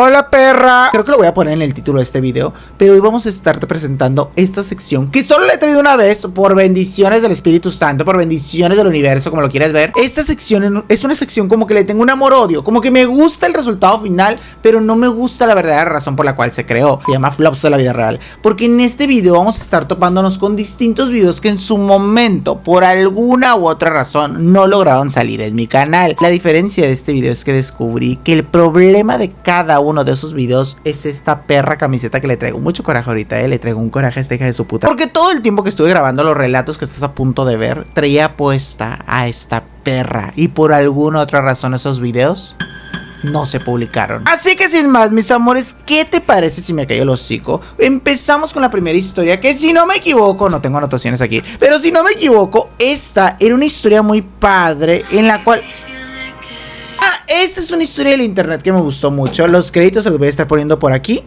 Hola perra. Creo que lo voy a poner en el título de este video, pero hoy vamos a estarte presentando esta sección que solo le he traído una vez por bendiciones del Espíritu Santo, por bendiciones del universo, como lo quieras ver. Esta sección es una sección como que le tengo un amor-odio, como que me gusta el resultado final, pero no me gusta la verdadera razón por la cual se creó. Se llama Flops de la vida real, porque en este video vamos a estar topándonos con distintos videos que en su momento, por alguna u otra razón, no lograron salir en mi canal. La diferencia de este video es que descubrí que el problema de cada uno de esos videos es esta perra camiseta que le traigo mucho coraje ahorita, le traigo un coraje a esta hija de su puta, porque todo el tiempo que estuve grabando los relatos que estás a punto de ver, traía puesta a esta perra, y por alguna otra razón esos videos no se publicaron. Así que sin más, mis amores, ¿qué te parece si me cayó el hocico? Empezamos con la primera historia, que si no me equivoco, no tengo anotaciones aquí, pero si no me equivoco, esta era una historia muy padre en la cual... esta es una historia del internet que me gustó mucho. Los créditos se los voy a estar poniendo por aquí.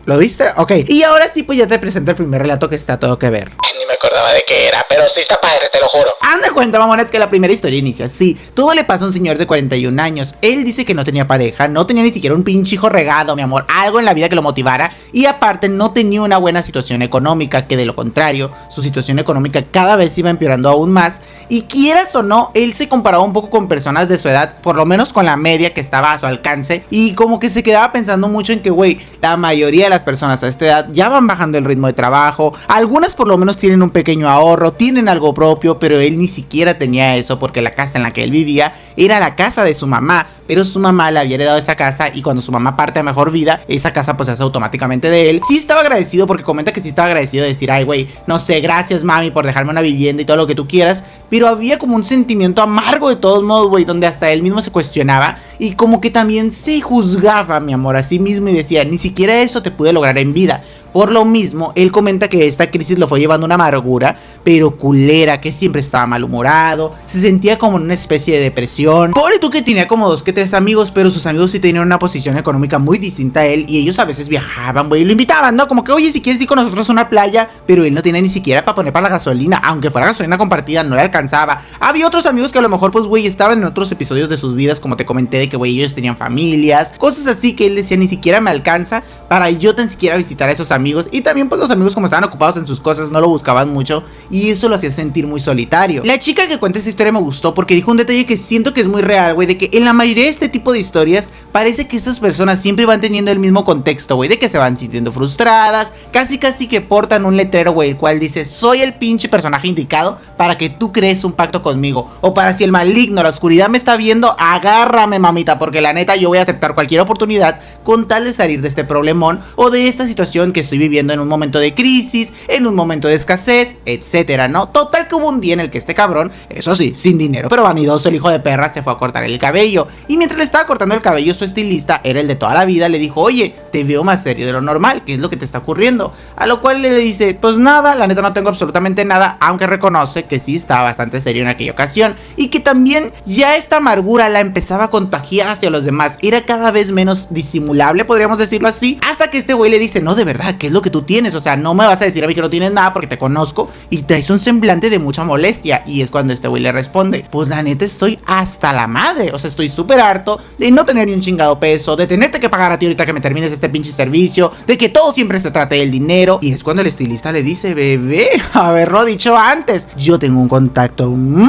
¿Lo viste? Ok. Y ahora sí, pues ya te presento el primer relato que está todo que ver. Ni me acordaba de qué era, pero sí está padre, te lo juro. Anda cuenta, mamones, que la primera historia inicia así. Todo le pasa a un señor de 41 años. Él dice que no tenía pareja, no tenía ni siquiera un pinche hijo regado, mi amor. Algo en la vida que lo motivara. Y aparte no tenía una buena situación económica, que de lo contrario, su situación económica cada vez iba empeorando aún más. Y quieras o no, él se comparaba un poco con personas de su edad, por lo menos con la media que estaba a su alcance. Y como que se quedaba pensando mucho en que, güey, la mayoría de las personas a esta edad ya van bajando el ritmo de trabajo, algunas por lo menos tienen un pequeño ahorro, tienen algo propio, pero él ni siquiera tenía eso, porque la casa en la que él vivía era la casa de su mamá, pero su mamá le había heredado esa casa, y cuando su mamá parte a mejor vida, esa casa pues se hace automáticamente de él. Sí estaba agradecido, porque comenta que sí estaba agradecido de decir, ay güey, no sé, gracias mami por dejarme una vivienda y todo lo que tú quieras, pero había como un sentimiento amargo de todos modos, güey, donde hasta él mismo se cuestionaba, y como que también se juzgaba, mi amor, a sí mismo, y decía, ni siquiera eso te pude lograr en vida. Por lo mismo, él comenta que esta crisis lo fue llevando a una amargura, pero culera, que siempre estaba malhumorado, se sentía como en una especie de depresión. Pobre tú que tenía como 2 que 3 amigos, pero sus amigos sí tenían una posición económica muy distinta a él, y ellos a veces viajaban, güey, y lo invitaban, ¿no? Como que, oye, si quieres ir con nosotros a una playa, pero él no tenía ni siquiera para poner para la gasolina, aunque fuera gasolina compartida, no le alcanzaba. Había otros amigos que a lo mejor, pues, güey, estaban en otros episodios de sus vidas, como te comenté, de que, güey, ellos tenían familias, cosas así que él decía, ni siquiera me alcanza para yo tan siquiera visitar a esos amigos. Y también pues los amigos, como estaban ocupados en sus cosas, no lo buscaban mucho, y eso lo hacía sentir muy solitario. La chica que cuenta esta historia me gustó porque dijo un detalle que siento que es muy real, güey, de que en la mayoría de este tipo de historias parece que esas personas siempre van teniendo el mismo contexto, güey, de que se van sintiendo frustradas, casi que portan un letrero, güey, el cual dice, soy el pinche personaje indicado para que tú crees un pacto conmigo, o para si el maligno, la oscuridad me está viendo, agárrame mamita, porque la neta yo voy a aceptar cualquier oportunidad con tal de salir de este problemón, o de esta situación que estoy viviendo en un momento de crisis, en un momento de escasez, etcétera, ¿no? Total que hubo un día en el que este cabrón, eso sí, sin dinero, pero vanidoso el hijo de perra, se fue a cortar el cabello, y mientras le estaba cortando el cabello, su estilista, era el de toda la vida, le dijo, oye, te veo más serio de lo normal, ¿qué es lo que te está ocurriendo? A lo cual le dice, pues nada, la neta no tengo absolutamente nada, aunque reconoce que sí estaba bastante serio en aquella ocasión, y que también ya esta amargura la empezaba a contagiar hacia los demás, era cada vez menos disimulable, podríamos decirlo así, hasta que este güey le dice, no, de verdad, ¿qué es lo que tú tienes? O sea, no me vas a decir a mí que no tienes nada porque te conozco, y traes un semblante de mucha molestia. Y es cuando este güey le responde, pues la neta estoy hasta la madre, o sea, estoy súper harto de no tener ni un chingado peso, de tenerte que pagar a ti ahorita que me termines este pinche servicio, de que todo siempre se trate del dinero. Y es cuando el estilista le dice, bebé, haberlo dicho antes, yo tengo un contacto muy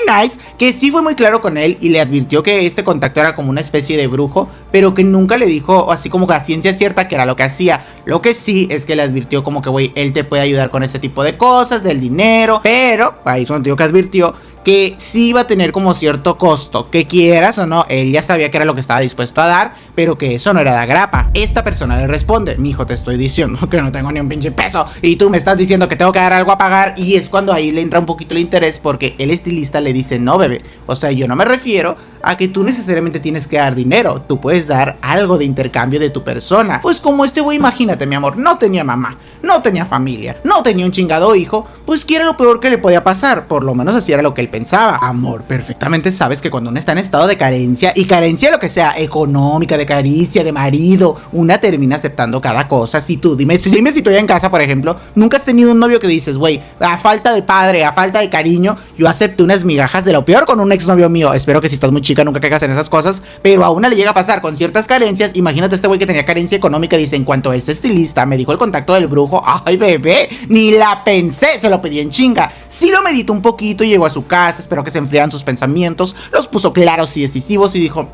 nice, que sí fue muy claro con él, y le advirtió que este contacto era como una especie de brujo, pero que nunca le dijo así como que a ciencia cierta que era lo que hacía. Lo que sí es que le advirtió como que, güey, él te puede ayudar con este tipo de cosas, del dinero, pero ahí es donde digo que advirtió que sí iba a tener como cierto costo, que quieras o no, él ya sabía que era lo que estaba dispuesto a dar, pero que eso no era de agrapa. Esta persona le responde, mijo, te estoy diciendo que no tengo ni un pinche peso, y tú me estás diciendo que tengo que dar algo a pagar. Y es cuando ahí le entra un poquito el interés, porque el estilista le dice, no bebé, o sea, yo no me refiero a que tú necesariamente tienes que dar dinero, tú puedes dar algo de intercambio de tu persona. Pues como este güey, imagínate mi amor, no tenía mamá, no tenía familia, no tenía un chingado hijo, pues que era lo peor que le podía pasar, por lo menos así era lo que él pensaba. Amor, perfectamente sabes que cuando uno está en estado de carencia, y carencia lo que sea, económica, de caricia, de marido, una termina aceptando cada cosa. Si tú, dime si tú ya en casa, por ejemplo, nunca has tenido un novio que dices, güey, a falta de padre, a falta de cariño, yo acepté unas migajas de lo peor con un exnovio mío. Espero que si estás muy chido chica, nunca caigas en esas cosas, pero a una le llega a pasar con ciertas carencias. Imagínate este güey que tenía carencia económica, dice, en cuanto a este estilista me dijo el contacto del brujo, ay bebé, ni la pensé, se lo pedí en chinga. Sí lo meditó un poquito y llegó a su casa, esperó que se enfriaran sus pensamientos, los puso claros y decisivos y dijo,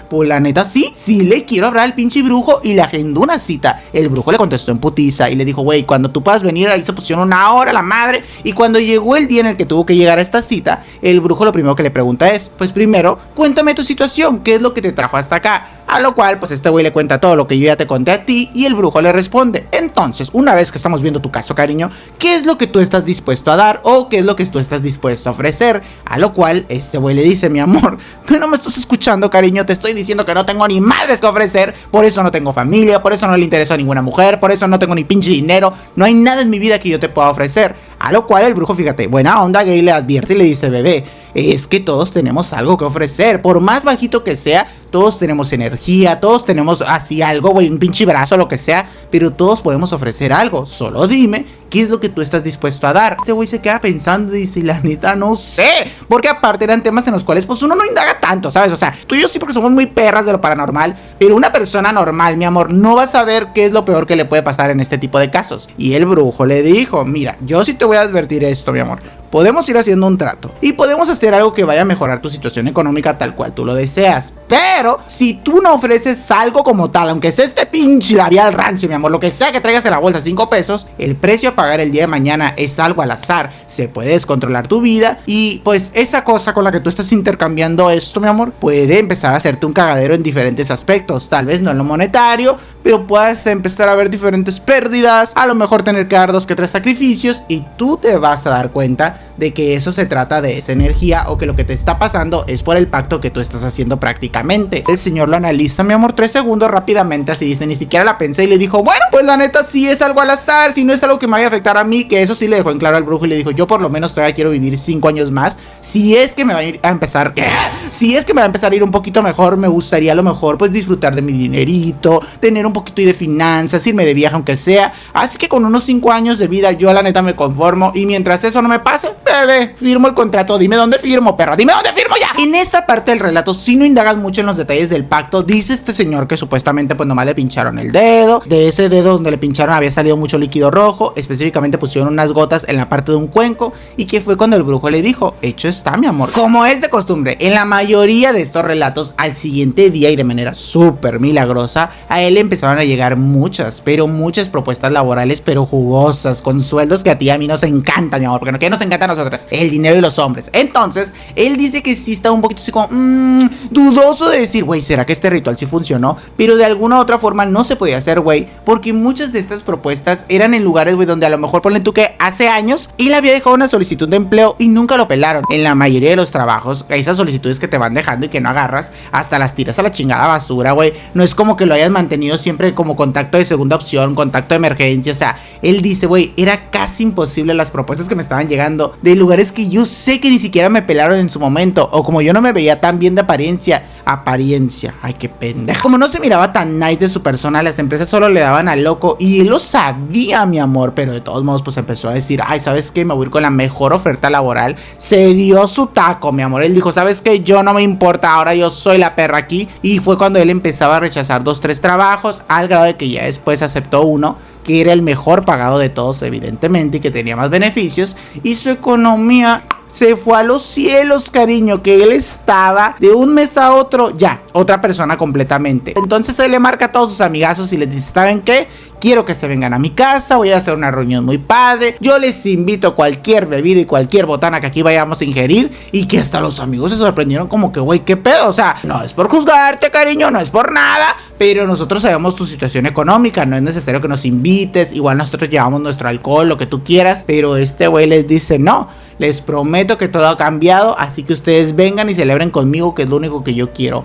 pues la neta sí le quiero hablar al pinche brujo, y le agendó una cita. El brujo le contestó en putiza y le dijo, güey, cuando tú puedas venir. Ahí se pusieron una hora la madre, y cuando llegó el día en el que tuvo que llegar a esta cita, el brujo lo primero que le pregunta es, pues primero, cuéntame tu situación, ¿qué es lo que te trajo hasta acá? A lo cual, pues este güey le cuenta todo lo que yo ya te conté a ti, y el brujo le responde, entonces, una vez que estamos viendo tu caso, cariño, ¿qué es lo que tú estás dispuesto a dar o qué es lo que tú estás dispuesto a ofrecer? A lo cual, este güey le dice, mi amor, que no me estás escuchando, cariño, te estoy diciendo que no tengo ni madres que ofrecer, por eso no tengo familia, por eso no le intereso a ninguna mujer, por eso no tengo ni pinche dinero, no hay nada en mi vida que yo te pueda ofrecer. A lo cual el brujo, fíjate, buena onda gay, le advierte y le dice, bebé, es que todos tenemos algo que ofrecer, por más bajito que sea, todos tenemos energía, todos tenemos así algo, güey, un pinche brazo, lo que sea, pero todos podemos ofrecer algo, solo dime qué es lo que tú estás dispuesto a dar. Este güey se queda pensando y dice, la neta no sé, porque aparte eran temas en los cuales pues uno no indaga tanto, ¿sabes? O sea, tú y yo sí porque somos muy perras de lo paranormal, pero una persona normal, mi amor, no va a saber qué es lo peor que le puede pasar en este tipo de casos. Y el brujo le dijo, mira, yo sí te voy a advertir esto, mi amor, podemos ir haciendo un trato y podemos hacer algo que vaya a mejorar tu situación económica tal cual tú lo deseas, pero si tú no ofreces algo como tal, aunque sea este pinche labial rancio, mi amor, lo que sea que traigas en la bolsa, 5 pesos, el precio a pagar el día de mañana es algo al azar, se puede descontrolar tu vida y pues esa cosa con la que tú estás intercambiando esto, mi amor, puede empezar a hacerte un cagadero en diferentes aspectos, tal vez no en lo monetario, pero puedes empezar a ver diferentes pérdidas, a lo mejor tener que dar 2 que 3 sacrificios, y tú te vas a dar cuenta de que eso se trata de esa energía, o que lo que te está pasando es por el pacto que tú estás haciendo prácticamente. El señor lo analiza, mi amor, 3 segundos rápidamente, así dice, ni siquiera la pensé, y le dijo, bueno, pues la neta sí es algo al azar, si no es algo que me vaya a afectar a mí, que eso sí le dejó en claro al brujo, y le dijo, yo por lo menos todavía quiero vivir 5 años más, si es que me va a ir a empezar, si es que me va a empezar a ir un poquito mejor, me gustaría a lo mejor pues disfrutar de mi dinerito, tener un poquito de finanzas, irme de viaje aunque sea, así que con unos 5 años de vida yo la neta me conformo, y mientras eso no me pase, bebé, firmo el contrato, dime dónde firmo, perra, dime dónde firmo ya. En esta parte del relato, si no indagas mucho en los detalles del pacto, dice este señor que supuestamente pues nomás le pincharon el dedo, de ese dedo donde le pincharon había salido mucho líquido rojo, específicamente pusieron unas gotas en la parte de un cuenco, y que fue cuando el brujo le dijo, hecho está, mi amor. Como es de costumbre, en la mayoría de estos relatos, al siguiente día y de manera súper milagrosa, a él le empezaron a llegar muchas, pero muchas propuestas laborales, pero jugosas, con sueldos que a ti y a mí nos encantan, mi amor, porque ¿qué nos encanta a nosotras? El dinero y los hombres. Entonces, él dice que sí está un poquito así como, dudoso de decir, güey, ¿será que este ritual sí funcionó? Pero de alguna u otra forma no se podía hacer, güey, porque muchas de estas propuestas eran en lugares, güey, donde a lo mejor ponle tú que hace años él había dejado una solicitud de empleo y nunca lo pelaron. En la mayoría de los trabajos, esas solicitudes que te van dejando y que no agarras, hasta las tiras a la chingada basura, güey. No es como que lo hayas mantenido siempre como contacto de segunda opción, contacto de emergencia. O sea, él dice, güey, era casi imposible las propuestas que me estaban llegando de lugares que yo sé que ni siquiera me pelaron en su momento, o como yo no me veía tan bien de apariencia, ay qué pendejo, como no se miraba tan nice de su persona, las empresas solo le daban al loco, y él lo sabía, mi amor, pero de todos modos pues empezó a decir, ay, ¿sabes qué? Me voy a ir con la mejor oferta laboral. Se dio su taco, mi amor, él dijo, ¿sabes qué? Yo no me importa, ahora yo soy la perra aquí, y fue cuando él empezaba a rechazar 2, 3 trabajos, al grado de que ya después aceptó uno que era el mejor pagado de todos, evidentemente, y que tenía más beneficios, y su economía se fue a los cielos, cariño, que él estaba de un mes a otro ya otra persona completamente. Entonces él le marca a todos sus amigazos y les dice, ¿saben qué? Quiero que se vengan a mi casa, voy a hacer una reunión muy padre, yo les invito cualquier bebida y cualquier botana que aquí vayamos a ingerir, y que hasta los amigos se sorprendieron como que, güey, ¿qué pedo? O sea, no es por juzgarte, cariño, no es por nada, pero nosotros sabemos tu situación económica, no es necesario que nos invites, igual nosotros llevamos nuestro alcohol, lo que tú quieras, pero este güey les dice, no, les prometo que todo ha cambiado, así que ustedes vengan y celebren conmigo, que es lo único que yo quiero.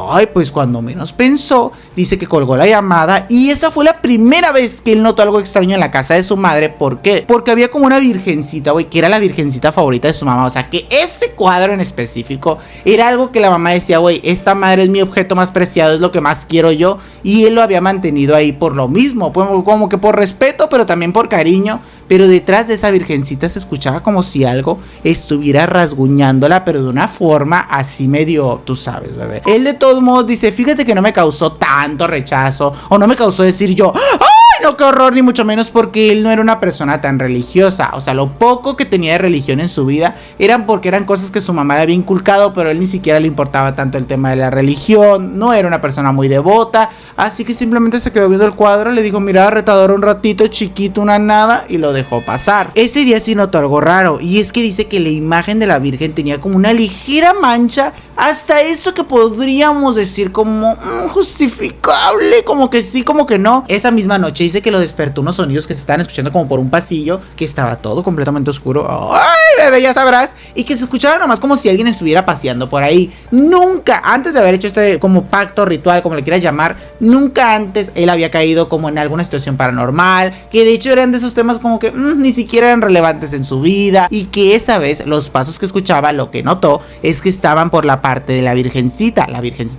Ay, pues cuando menos pensó, dice que colgó la llamada, y esa fue la primera vez que él notó algo extraño en la casa de su madre. ¿Por qué? Porque había como una virgencita, güey, que era la virgencita favorita de su mamá. O sea, que ese cuadro en específico era algo que la mamá decía, güey, esta madre es mi objeto más preciado, es lo que más quiero yo. Y él lo había mantenido ahí por lo mismo, como que por respeto, pero también por cariño. pero detrás de esa virgencita se escuchaba como si algo estuviera rasguñándola, pero de una forma así medio, tú sabes, bebé. Él de todos modos dice, fíjate que no me causó tanto rechazo, o no me causó decir yo, ¡ay, no, qué horror! Ni mucho menos, porque él no era una persona tan religiosa. O sea, lo poco que tenía de religión en su vida eran porque eran cosas que su mamá le había inculcado, pero a él ni siquiera le importaba tanto el tema de la religión, no era una persona muy devota, así que simplemente se quedó viendo el cuadro, le dijo, mira, retador, un ratito, chiquito, una nada, y lo dejó pasar. Ese día sí notó algo raro, y es que dice que la imagen de la Virgen tenía como una ligera mancha, hasta eso que podríamos decir como justificable, como que sí, como que no. Esa misma noche dice que lo despertó unos sonidos que se estaban escuchando como por un pasillo, que estaba todo completamente oscuro. ¡Ay, bebé, ya sabrás! Y que se escuchaba nomás como si alguien estuviera paseando por ahí. Nunca, antes de haber hecho este como pacto, ritual, como le quieras llamar, nunca antes él había caído como en alguna situación paranormal, que de hecho eran de esos temas como que ni siquiera eran relevantes en su vida, y que esa vez los pasos que escuchaba, lo que notó es que estaban por la parte de la virgencita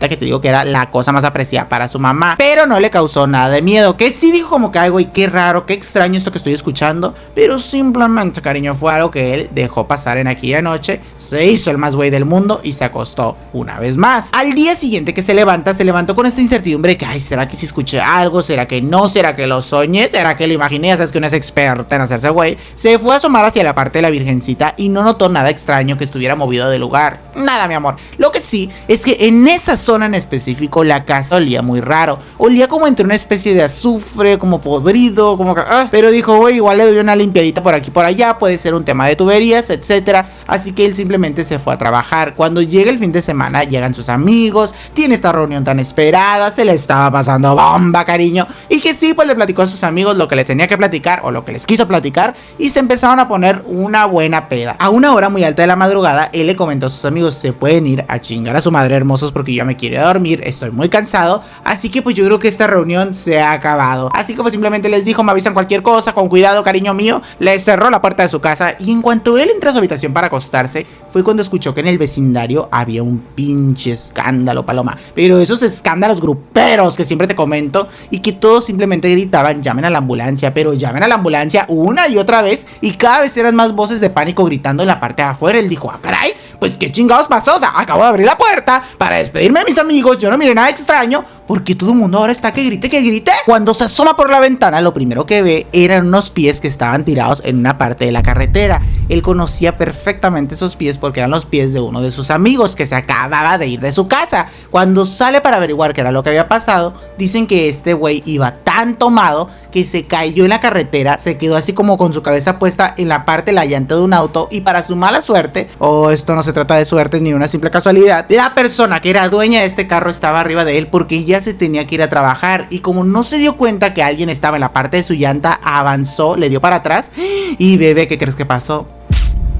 que te digo que era la cosa más apreciada para su mamá, pero no le causó nada de miedo, que sí dijo como que, ay güey, qué raro, qué extraño esto que estoy escuchando, pero simplemente, cariño, fue algo que él dejó pasar en aquella noche, se hizo el más güey del mundo y se acostó una vez más. Al día siguiente que se levantó con esta incertidumbre de que, ay, ¿será que si escuché algo? ¿Será que no? ¿Será que lo soñé? ¿Será que lo imaginé? Ya sabes que uno es experta en hacerse güey. Se fue a asomar hacia la parte de la virgencita y no notó nada extraño que estuviera movido del lugar. Nada, mi amor. Lo que sí es que en esa zona en específico la casa olía muy raro. Olía como entre una especie de azufre, como podrido, como que... pero dijo, güey, igual le doy una limpiadita por aquí por allá, puede ser un tema de tuberías, etcétera. Así que él simplemente se fue a trabajar. Cuando llega el fin de semana, llegan sus amigos, tiene esta reunión tan esperada, se le estaba pasando bomba, cariño. Y que sí, pues le platicó a sus amigos lo que les tenía que platicar, o lo que les quiso platicar, y se empezaron a poner una buena peda. A una hora muy alta de la madrugada, él le comentó a sus amigos, se pueden ir a chingar a su madre, hermosos, porque yo ya me quiero ir a dormir, estoy muy cansado, así que pues yo creo que esta reunión se ha acabado. Así que pues simplemente les dijo, me avisan cualquier cosa, con cuidado, cariño mío. Le cerró la puerta de su casa, y en cuanto él entra a su habitación para acostarse, fue cuando escuchó que en el vecindario había un pinche escándalo, Paloma, pero esos escándalos gruperos que siempre te comento, y que todos simplemente gritaban, llamen a la ambulancia, pero llamen a la ambulancia una y otra vez, y cada vez eran más voces de pánico gritando en la parte de afuera. Él dijo, caray, pues qué chingados pasó, o sea, acabo de abrir la puerta para despedirme de mis amigos, yo no miré nada extraño, porque todo el mundo ahora está que grite, que grite. Cuando se asoma por la ventana, lo primero que ve eran unos pies que estaban tirados en una parte de la carretera. Él conocía perfectamente esos pies porque eran los pies de uno de sus amigos que se acababa de ir de su casa. Cuando sale para averiguar qué era lo que había pasado, dicen que este güey iba tan tomado que se cayó en la carretera, se quedó así como con su cabeza puesta en la parte de la llanta de un auto, y para su mala suerte, esto no se trata de suerte ni una simple casualidad, la persona que era dueña de este carro estaba arriba de él porque ya se tenía que ir a trabajar, y como no se dio cuenta que alguien estaba en la parte de su llanta, avanzó, le dio para atrás y, bebé, ¿qué crees que pasó?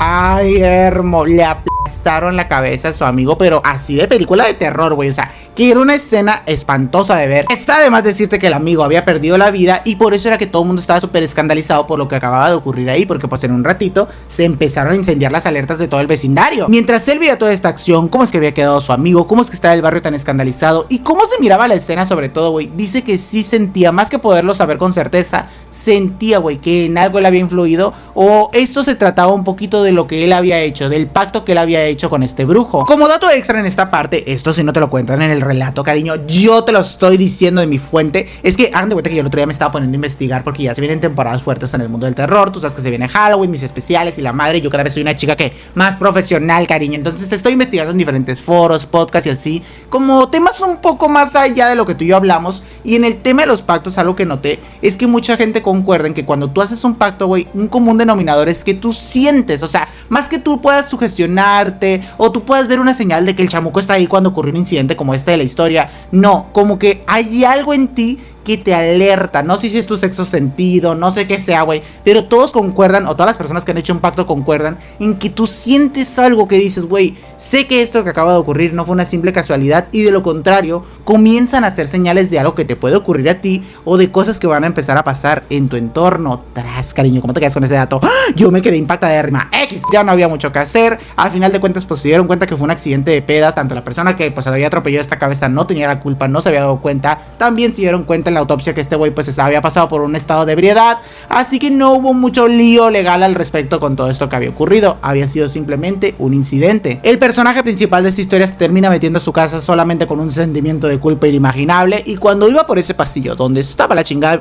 Ay, hermo, le aplastaron la cabeza a su amigo, pero así de película de terror, güey. O sea, que era una escena espantosa de ver. Está de más decirte que el amigo había perdido la vida, y por eso era que todo el mundo estaba súper escandalizado por lo que acababa de ocurrir ahí, porque pues en un ratito se empezaron a incendiar las alertas de todo el vecindario. Mientras él veía toda esta acción, cómo es que había quedado su amigo, cómo es que estaba el barrio tan escandalizado, y cómo se miraba la escena sobre todo, güey, dice que sí sentía, más que poderlo saber con certeza, sentía, güey, que en algo él había influido, o esto se trataba un poquito de lo que él había hecho, del pacto que él había hecho con este brujo. Como dato extra en esta parte, esto si no te lo cuentan en el relato, cariño, yo te lo estoy diciendo de mi fuente, es que hagan de cuenta que yo el otro día me estaba poniendo a investigar porque ya se vienen temporadas fuertes en el mundo del terror, tú sabes que se viene Halloween, mis especiales y la madre, yo cada vez soy una chica que más profesional, cariño, entonces estoy investigando en diferentes foros, podcasts y así, como temas un poco más allá de lo que tú y yo hablamos, y en el tema de los pactos algo que noté es que mucha gente concuerda en que cuando tú haces un pacto, güey, un común denominador es que tú sientes, o sea, más que tú puedas sugestionarte o tú puedas ver una señal de que el chamuco está ahí cuando ocurrió un incidente como este de la historia, no, como que hay algo en ti que te alerta, no sé si es tu sexto sentido, no sé qué sea, güey, pero todos concuerdan, o todas las personas que han hecho un pacto concuerdan en que tú sientes algo que dices, güey, sé que esto que acaba de ocurrir no fue una simple casualidad, y de lo contrario, comienzan a hacer señales de algo que te puede ocurrir a ti, o de cosas que van a empezar a pasar en tu entorno. Tras, cariño, ¿cómo te quedas con ese dato? ¡Ah! Yo me quedé impactadérrima. X, ya no había mucho que hacer, al final de cuentas pues se dieron cuenta que fue un accidente de peda, tanto la persona que pues había atropellado esta cabeza no tenía la culpa, no se había dado cuenta, también se dieron cuenta en la autopsia que este güey pues había pasado por un estado de ebriedad, así que no hubo mucho lío legal al respecto con todo esto que había ocurrido, había sido simplemente un incidente. El personaje principal de esta historia se termina metiendo a su casa solamente con un sentimiento de culpa inimaginable, y cuando iba por ese pasillo donde estaba la chingada,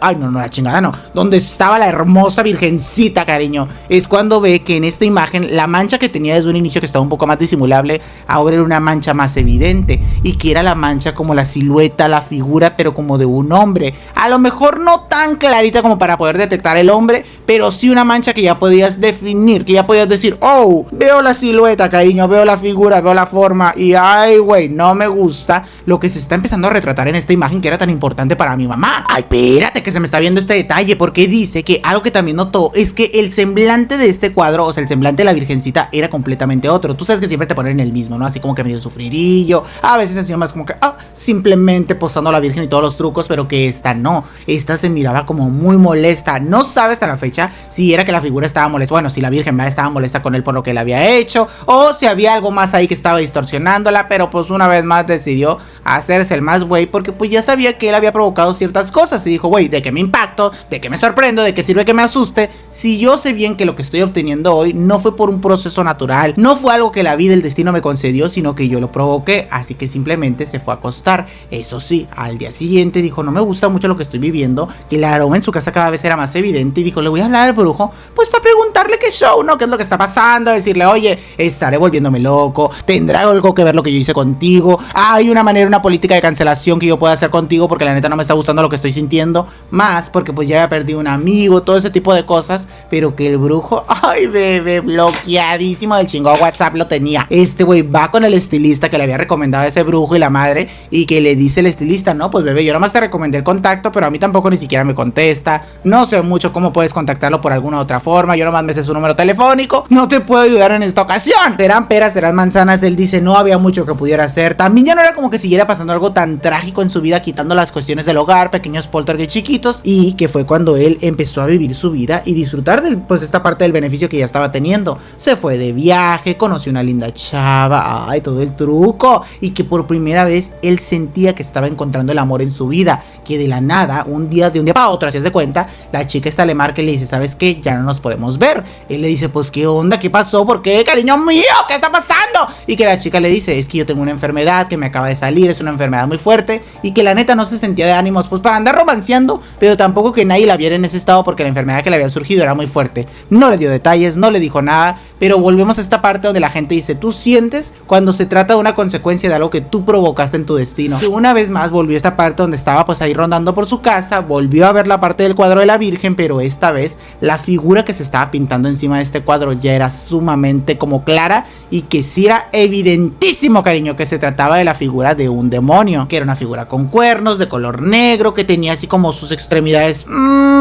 donde estaba la hermosa virgencita, cariño, es cuando ve que en esta imagen la mancha que tenía desde un inicio, que estaba un poco más disimulable, ahora era una mancha más evidente, y que era la mancha como la silueta, la figura, pero como de un hombre, a lo mejor no tan clarita como para poder detectar el hombre, pero sí una mancha que ya podías definir, que ya podías decir, oh, veo la silueta, cariño, veo la figura, veo la forma, y ay, güey, no me gusta lo que se está empezando a retratar en esta imagen que era tan importante para mi mamá. Ay, espérate, que se me está viendo este detalle, porque dice que algo que también notó es que el semblante de este cuadro, o sea, el semblante de la virgencita era completamente otro. Tú sabes que siempre te ponen el mismo, ¿no? Así como que medio sufririllo, a veces ha sido más como que, simplemente posando a la virgen y todos los trucos, pero que esta no, esta se miraba como muy molesta. No sabe hasta la fecha si era que la figura estaba molesta, bueno, si la virgen estaba molesta con él por lo que le había hecho, o si había algo más ahí que estaba distorsionándola, pero pues una vez más decidió hacerse el más güey, porque pues ya sabía que él había provocado ciertas cosas, y dijo, güey, ¿de qué me impacto? ¿De qué me sorprendo? ¿De qué sirve que me asuste? Si yo sé bien que lo que estoy obteniendo hoy no fue por un proceso natural, no fue algo que la vida, el destino me concedió, sino que yo lo provoqué, así que simplemente se fue a acostar. Eso sí, al día siguiente dijo, no me gusta mucho lo que estoy viviendo, que el aroma en su casa cada vez era más evidente, y dijo, le voy a hablar al brujo, pues para preguntarle qué show, ¿no? ¿Qué es lo que está pasando? Decirle, oye, estaré volviéndome loco, tendrá algo que ver lo que yo hice contigo, hay una manera, una política de cancelación que yo pueda hacer contigo, porque la neta no me está gustando lo que estoy sintiendo, más porque pues ya había perdido un amigo, todo ese tipo de cosas, pero que el brujo, ay, bebé, bloqueadísimo del chingado WhatsApp lo tenía. Este güey va con el estilista que le había recomendado a ese brujo y la madre, y que le dice el estilista, no, pues bebé, yo nomás te recomendé el contacto, pero a mí tampoco ni siquiera me contesta, no sé mucho cómo puedes contactarlo por alguna otra forma, yo nomás me sé su número telefónico, no te puedo ayudar en esta ocasión. Serán peras, serán manzanas, él dice, no había mucho que pudiera hacer, también ya no era como que siguiera pasando algo tan trágico en su vida, quitando las cuestiones del hogar, pequeños poltergeist chiquitos, y que fue cuando él empezó a vivir su vida y disfrutar de pues esta parte del beneficio que ya estaba teniendo. Se fue de viaje, conoció una linda chava, ay, todo el truco, y que por primera vez él sentía que estaba encontrando el amor en su vida, que de la nada, de un día para otro, si se cuenta, la chica esta le marca y le dice, ¿sabes qué? Ya no nos podemos ver. Él le dice, pues, ¿qué onda? ¿Qué pasó? ¿Por qué, cariño mío? ¿Qué está pasando? Y que la chica le dice, es que yo tengo una enfermedad que me acaba de salir, es una enfermedad muy fuerte, y que la neta no se sentía de ánimos pues para andar romanceando, pero tampoco que nadie la viera en ese estado, porque la enfermedad que le había surgido era muy fuerte. No le dio detalles, no le dijo nada, pero volvemos a esta parte donde la gente dice, tú sientes cuando se trata de una consecuencia de algo que tú provocaste en tu destino. Y una vez más volvió a esta parte donde estaba pues ahí rondando por su casa, volvió a ver la parte del cuadro de la Virgen, pero esta vez la figura que se estaba pintando encima de este cuadro ya era sumamente como clara, y que sí era evidentísimo, cariño, que se trataba de la figura de un demonio, que era una figura con cuernos, de color negro, que tenía así como sus extremidades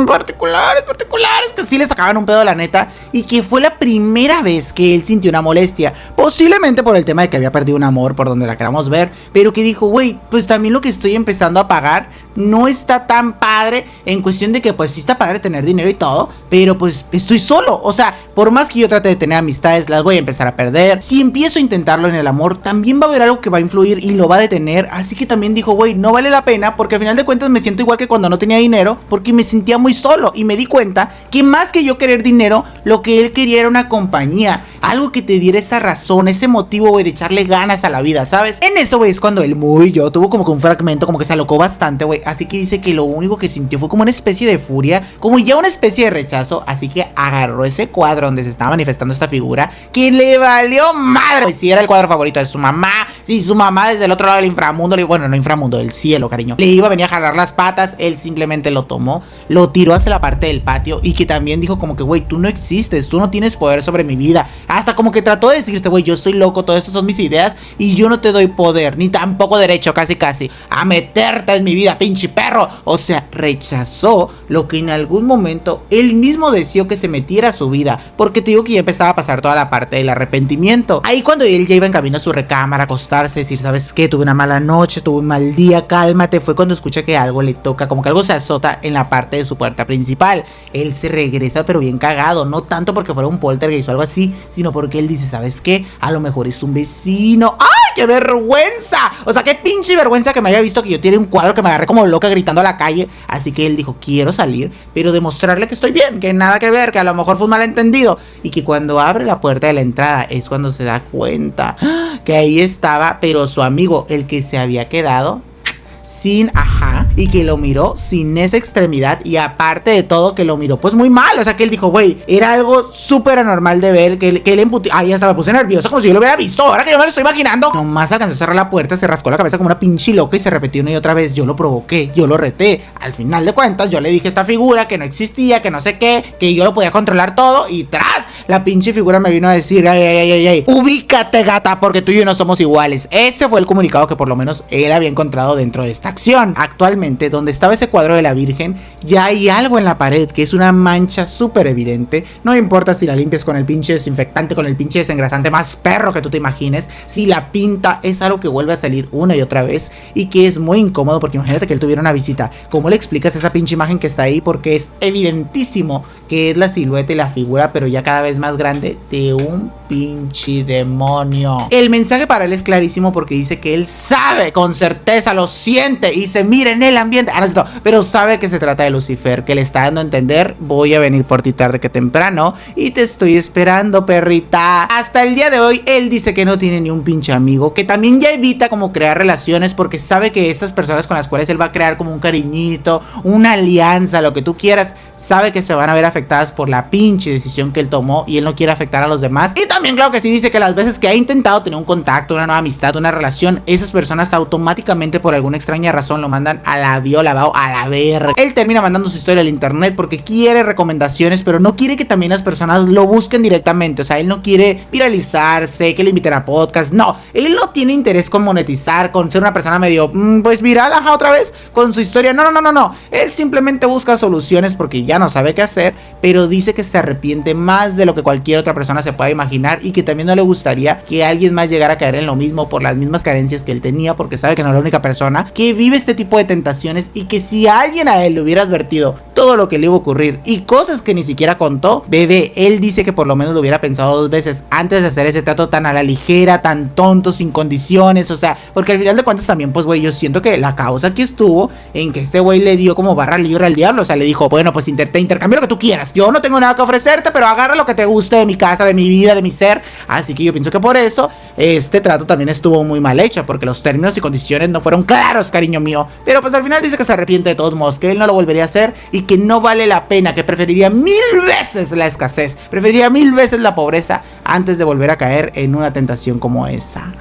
particulares, que sí le sacaban un pedo, la neta, y que fue la primera vez que él sintió una molestia, posiblemente por el tema de que había perdido un amor, por donde la queramos ver, pero que dijo, güey, pues también lo que estoy empezando a pagar no está tan padre, en cuestión de que pues sí está padre tener dinero y todo, pero pues estoy solo, o sea, por más que yo trate de tener amistades, las voy a empezar a perder. Si empiezo a intentarlo en el amor, también va a haber algo que va a influir y lo va a detener, así que también dijo, güey, no vale la pena, porque al final de cuentas me siento igual que cuando no tenía dinero, porque me sentía muy solo, y me di cuenta que más que yo querer dinero, lo que él quería era una compañía, algo que te diera esa razón, ese motivo, güey, de echarle ganas a la vida, ¿sabes? En eso, güey, es cuando él tuvo como que un fragmento, como que se alocó bastante, güey, así que dice que lo único que sintió fue como una especie de furia, como ya una especie de rechazo, así que agarró ese cuadro donde se estaba manifestando esta figura, que le valió madre, pues si era el cuadro favorito de su mamá, si su mamá desde el otro lado del inframundo, bueno, no inframundo, del cielo, cariño, le iba a venir a jalar las patas, él simplemente lo tomó, lo tiró hacia la parte del patio, y que también dijo como que, güey, tú no existes, tú no tienes poder sobre mi vida, hasta como que trató de decirse, güey, yo estoy loco, todo esto son mis ideas, y yo no te doy poder, ni tampoco derecho, casi a meterte en mi vida, pinche perro. O sea, rechazó lo que en algún momento él mismo deseó que se metiera a su vida, porque te digo que ya empezaba a pasar toda la parte del arrepentimiento. Ahí cuando él ya iba en camino a su recámara, a acostarse, decir, ¿sabes qué? Tuve una mala noche, tuve un mal día, cálmate, fue cuando escucha que algo le toca, como que algo se azota en la parte de su puerta principal. Él se regresa pero bien cagado, no tanto porque fuera un poltergeist o algo así, sino porque él dice, ¿sabes qué? A lo mejor es un vecino. ¡Ay! ¡Qué vergüenza! O sea, qué pinche vergüenza que me haya visto que yo tiene un cuadro que me agarré como loca gritando a la calle. Así que él dijo, quiero salir, pero demostrarle que estoy bien, que nada que ver, que a lo mejor fue un malentendido. Y que cuando abre la puerta de la entrada es cuando se da cuenta que ahí estaba, pero su amigo, el que se había quedado sin, y que lo miró sin esa extremidad, y aparte de todo que lo miró pues muy mal, o sea que él dijo, güey, era algo súper anormal de ver, que él emputó, ay, hasta me puse nervioso como si yo lo hubiera visto, ahora que yo me lo estoy imaginando. Nomás alcanzó a cerrar la puerta, se rascó la cabeza como una pinche loca y se repitió una y otra vez. Yo lo provoqué, yo lo reté, al final de cuentas yo le dije a esta figura que no existía, que no sé qué, que yo lo podía controlar todo, y tras, la pinche figura me vino a decir, ay, ubícate, gata, porque tú y yo no somos iguales. Ese fue el comunicado que por lo menos él había encontrado dentro de esta acción. Actualmente, donde estaba ese cuadro de la Virgen, ya hay algo en la pared que es una mancha súper evidente. No importa si la limpias con el pinche desinfectante, con el pinche desengrasante más perro que tú te imagines, si la pinta, es algo que vuelve a salir una y otra vez y que es muy incómodo, porque imagínate que él tuviera una visita. ¿Cómo le explicas esa pinche imagen que está ahí? Porque es evidentísimo que es la silueta y la figura, pero ya cada vez más grande, de un pinche demonio. El mensaje para él es clarísimo, porque dice que él sabe con certeza, lo siente y se mira en el ambiente, pero sabe que se trata de Lucifer, que le está dando a entender, voy a venir por ti tarde que temprano y te estoy esperando, perrita. Hasta el día de hoy él dice que no tiene ni un pinche amigo, que también ya evita como crear relaciones, porque sabe que estas personas con las cuales él va a crear como un cariñito, una alianza, lo que tú quieras, sabe que se van a ver afectadas por la pinche decisión que él tomó, y él no quiere afectar a los demás. Y también claro que sí dice que las veces que ha intentado tener un contacto, una nueva amistad, una relación, esas personas automáticamente por alguna extraña razón lo mandan a la viola, a la verga. Él termina mandando su historia al internet porque quiere recomendaciones, pero no quiere que también las personas lo busquen directamente. O sea, él no quiere viralizarse, que le inviten a podcast, no. Él no tiene interés con monetizar, con ser una persona medio, pues viral, otra vez, con su historia. No. Él simplemente busca soluciones porque ya no sabe qué hacer, pero dice que se arrepiente más de lo que cualquier otra persona se pueda imaginar, y que también no le gustaría que alguien más llegara a caer en lo mismo por las mismas carencias que él tenía, porque sabe que no es la única persona que vive este tipo de tentaciones, y que si alguien a él le hubiera advertido todo lo que le iba a ocurrir y cosas que ni siquiera contó, bebé, él dice que por lo menos lo hubiera pensado 2 veces antes de hacer ese trato tan a la ligera, tan tonto, sin condiciones. O sea, porque al final de cuentas también, pues güey, yo siento que la causa aquí estuvo en que este güey le dio como barra libre al diablo. O sea, le dijo, bueno, pues te intercambio lo que tú quieras, yo no tengo nada que ofrecerte, pero agarra lo que te guste de mi casa, de mi vida, de mi ser. Así que yo pienso que por eso este trato también estuvo muy mal hecho, porque los términos y condiciones no fueron claros, cariño mío. Pero pues al final dice que se arrepiente de todos modos, que él no lo volvería a hacer y que no vale la pena, que preferiría 1000 veces la escasez, preferiría 1000 veces la pobreza antes de volver a caer en una tentación como esa.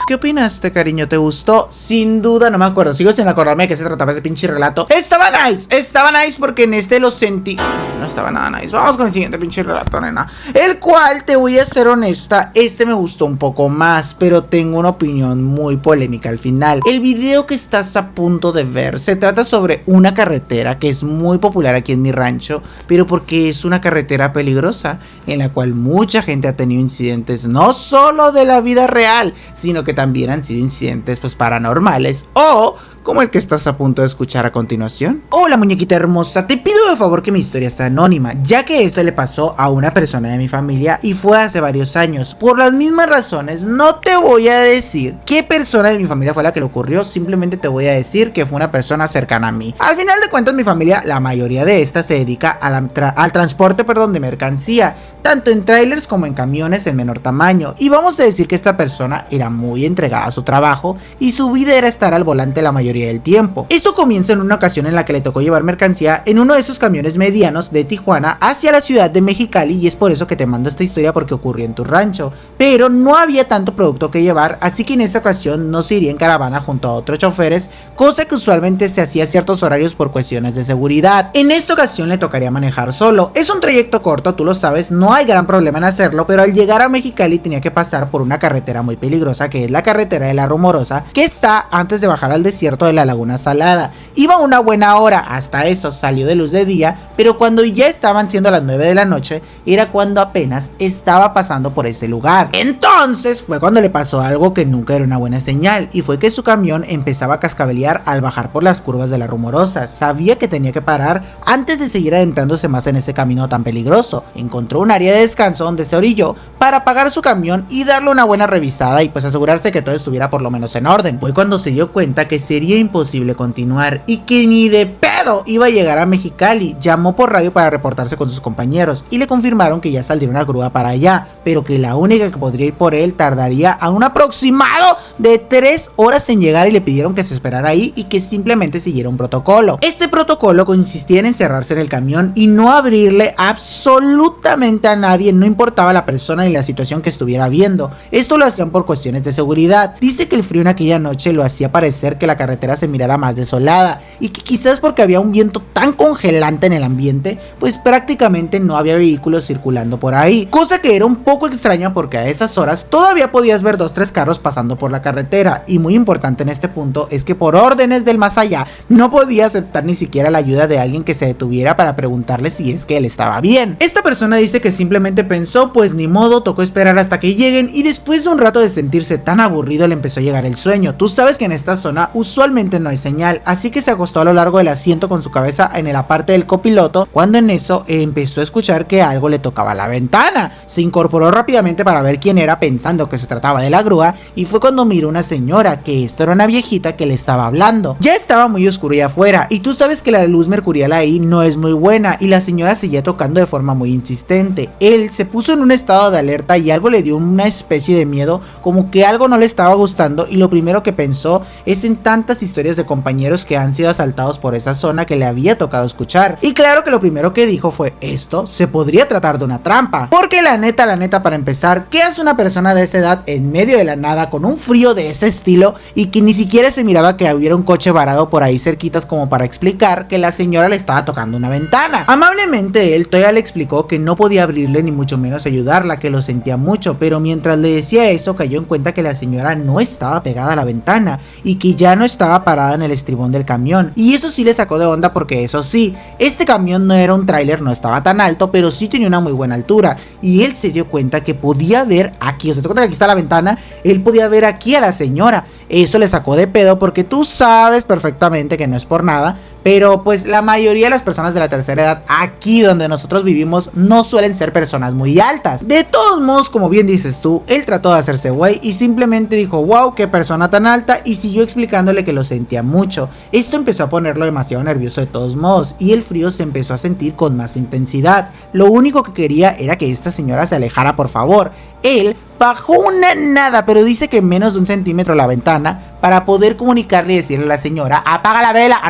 ¿Qué opinaste, cariño? ¿Te gustó? Sin duda, no me acuerdo, sigo sin acordarme de qué se trataba ese pinche relato. Estaba nice porque en este lo sentí. No estaba nada nice. Vamos con el siguiente pinche relato, nena. El cual, te voy a ser honesta, este me gustó un poco más, pero tengo una opinión muy polémica al final. El video que estás a punto de ver se trata sobre una carretera que es muy popular aquí en mi rancho, pero porque es una carretera peligrosa, en la cual mucha gente ha tenido incidentes no solo de la vida real, sino que también han sido incidentes pues paranormales, o como el que estás a punto de escuchar a continuación. Hola, muñequita hermosa, te pido de favor que mi historia sea anónima, ya que esto le pasó a una persona de mi familia y fue hace varios años. Por las mismas razones no te voy a decir qué persona de mi familia fue la que le ocurrió, simplemente te voy a decir que fue una persona cercana a mí. Al final de cuentas, mi familia, la mayoría de esta se dedica al transporte de mercancía, tanto en trailers como en camiones en menor tamaño, y vamos a decir que esta persona era muy entregada a su trabajo y su vida era estar al volante la mayoría del tiempo. Esto comienza en una ocasión en la que le tocó llevar mercancía en uno de esos camiones medianos de Tijuana hacia la ciudad de Mexicali, y es por eso que te mando esta historia, porque ocurrió en tu rancho, pero no había tanto producto que llevar, así que en esa ocasión no se iría en caravana junto a otros choferes, cosa que usualmente se hacía a ciertos horarios por cuestiones de seguridad. En esta ocasión le tocaría manejar solo. Es un trayecto corto, tú lo sabes, no hay gran problema en hacerlo, pero al llegar a Mexicali tenía que pasar por una carretera muy peligrosa, que es la carretera de la Rumorosa, que está antes de bajar al desierto puerto de la Laguna Salada. Iba una buena hora, hasta eso salió de luz de día, pero cuando ya estaban siendo las 9 de la noche, era cuando apenas estaba pasando por ese lugar. Entonces fue cuando le pasó algo que nunca era una buena señal, y fue que su camión empezaba a cascabelear al bajar por las curvas de la Rumorosa. Sabía que tenía que parar antes de seguir adentrándose más en ese camino tan peligroso. Encontró un área de descanso donde se orilló para apagar su camión y darle una buena revisada y pues asegurarse que todo estuviera por lo menos en orden. Fue cuando se dio cuenta que sería imposible continuar y que ni de pedo iba a llegar a Mexicali. Llamó por radio para reportarse con sus compañeros y le confirmaron que ya saldría una grúa para allá, pero que la única que podría ir por él tardaría a un aproximado de 3 horas en llegar, y le pidieron que se esperara ahí y que simplemente siguiera un protocolo. Este protocolo consistía en encerrarse en el camión y no abrirle absolutamente a nadie, no importaba la persona ni la situación que estuviera viendo. Esto lo hacían por cuestiones de seguridad. Dice que el frío en aquella noche lo hacía parecer que la carretera se mirara más desolada y que quizás porque había un viento tan congelante en el ambiente, pues prácticamente no había vehículos circulando por ahí, cosa que era un poco extraña porque a esas horas todavía podías ver 2-3 carros pasando por la carretera. Y muy importante en este punto es que por órdenes del más allá no podía aceptar ni siquiera la ayuda de alguien que se detuviera para preguntarle si es que él estaba bien. Esta persona dice que simplemente pensó, pues ni modo, tocó esperar hasta que lleguen, y después de un rato de sentirse tan aburrido le empezó a llegar el sueño. Tú sabes que en esta zona usualmente no hay señal, así que se acostó a lo largo del asiento con su cabeza en la parte del copiloto, cuando en eso empezó a escuchar que algo le tocaba la ventana. Se incorporó rápidamente para ver quién era, pensando que se trataba de la grúa, y fue cuando miró una señora, que esto era una viejita que le estaba hablando. Ya estaba muy oscuro ahí afuera, y tú sabes que la luz mercurial ahí no es muy buena, y la señora seguía tocando de forma muy insistente. Él se puso en un estado de alerta y algo le dio una especie de miedo, como que algo no le estaba gustando, y lo primero que pensó es en tantas historias de compañeros que han sido asaltados por esa zona que le había tocado escuchar. Y claro que lo primero que dijo fue: esto se podría tratar de una trampa, porque la neta, para empezar, ¿qué hace una persona de esa edad en medio de la nada con un frío de ese estilo y que ni siquiera se miraba que hubiera un coche varado por ahí cerquitas como para explicar que la señora le estaba tocando una ventana? Amablemente él todavía le explicó que no podía abrirle ni mucho menos ayudarla, que lo sentía mucho, pero mientras le decía eso cayó en cuenta que la señora no estaba pegada a la ventana y que ya no estaba parada en el estribón del camión, y eso sí le sacó de onda porque eso sí, este camión no era un tráiler, no estaba tan alto, pero sí tenía una muy buena altura, y él se dio cuenta que podía ver aquí, o sea, te cuenta que aquí está la ventana, él podía ver aquí a la señora. Eso le sacó de pedo porque tú sabes perfectamente que no es por nada, pero pues la mayoría de las personas de la tercera edad aquí donde nosotros vivimos no suelen ser personas muy altas. De todos modos, como bien dices tú, él trató de hacerse güey y simplemente dijo: wow, qué persona tan alta, y siguió explicándole que lo sentía mucho. Esto empezó a ponerlo demasiado nervioso de todos modos, y el frío se empezó a sentir con más intensidad. Lo único que quería era que esta señora se alejara, por favor. Él bajó una nada, pero dice que menos de 1 centímetro la ventana, para poder comunicarle y decirle a la señora: apaga la vela,